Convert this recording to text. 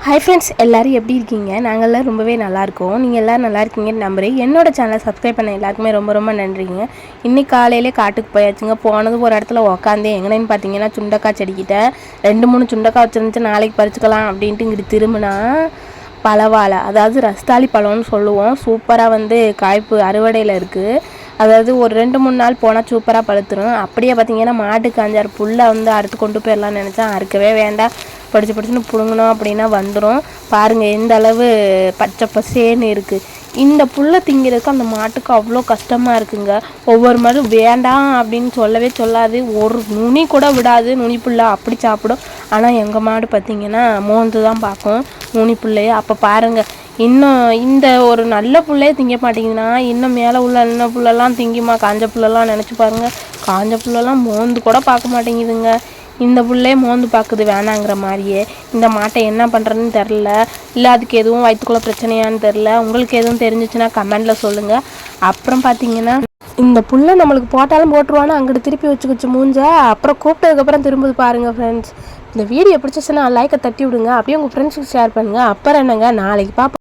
Hi friends, எல்லோரும் எப்படி இருக்கீங்க? நாங்கள்லாம் ரொம்பவே நல்லாயிருக்கோம். நீங்கள் எல்லோரும் நல்லா இருக்கீங்கன்னு நம்புகிறேன். என்னோட சேனலை சப்ஸ்கிரைப் பண்ண எல்லாருக்குமே ரொம்ப ரொம்ப நன்றிங்க. இன்றைக்கி காலையிலே காட்டுக்கு போயாச்சுங்க. போனது ஒரு இடத்துல உக்காந்தே எங்கன்னு பார்த்தீங்கன்னா சுண்டக்காய் செடிக்கிட்ட 2-3 சுண்டக்காய் வச்சுருந்துச்சு. நாளைக்கு பறிச்சுக்கலாம் அப்படின்ட்டு இங்கிட்டு திரும்பினா பழவாழை, அதாவது ரஸ்தாளி பழம்னு சொல்லுவோம். சூப்பராக காய்ப்பு அறுவடையில் இருக்குது. அதாவது ஒரு 2-3 நாள் போனால் சூப்பராக பழுத்துரும். அப்படியே பார்த்தீங்கன்னா மாட்டுக்கு 5-6 புல்லை அறுத்து கொண்டு போயிடலான்னு நினச்சேன். அறுக்கவே வேண்டாம், படிச்சுன்னு பிடுங்கணும் அப்படின்னா வந்துடும். பாருங்கள் எந்த அளவு பச்சை பசேன்னு இருக்குது. இந்த புல்லை திங்கிறதுக்கு அந்த மாட்டுக்கு அவ்வளோ கஷ்டமாக இருக்குங்க. ஒவ்வொரு மாதிரி வேண்டாம் அப்படின்னு சொல்லவே சொல்லாது, ஒரு நுனி கூட விடாது. நுனி புல்லை அப்படி சாப்பிடும். ஆனால் எங்கள் மாடு பார்த்திங்கன்னா மோந்து தான் பார்க்கும் நுனி புல்லையே. அப்போ பாருங்கள், இன்னும் இந்த ஒரு நல்ல புல்லே திங்க மாட்டேங்குதுன்னா இன்னும் மேலே உள்ள நல்ல புல்லெல்லாம் திங்குமா? காஞ்ச புல்லெல்லாம் நினச்சி பாருங்கள். காஞ்ச புல்லெல்லாம் மோந்து கூட பார்க்க மாட்டேங்குதுங்க. இந்த புல்லே மோந்து பார்க்குது வேணாங்கிற மாதிரியே. இந்த மாட்டை என்ன பண்ணுறதுன்னு தெரில. இல்லை அதுக்கு எதுவும் வயிற்றுக்குள்ள பிரச்சனையான்னு தெரில. உங்களுக்கு எதுவும் தெரிஞ்சிச்சுன்னா கமெண்டில் சொல்லுங்கள். அப்புறம் பார்த்தீங்கன்னா இந்த புல்லை நம்மளுக்கு போட்டாலும் போட்டுருவான்னு அங்கிட்டு திருப்பி வச்சுக்கிச்சு மூஞ்ச. அப்புறம் கூப்பிட்டதுக்கப்புறம் திரும்புது பாருங்கள் ஃப்ரெண்ட்ஸ். இந்த வீடியோ பிடிச்சிச்சுன்னா லைக்கை தட்டி விடுங்க. அப்படியே உங்கள் ஃப்ரெண்ட்ஸுக்கு ஷேர் பண்ணுங்கள். அப்புறம் என்னங்க, நாளைக்கு பார்ப்போம்.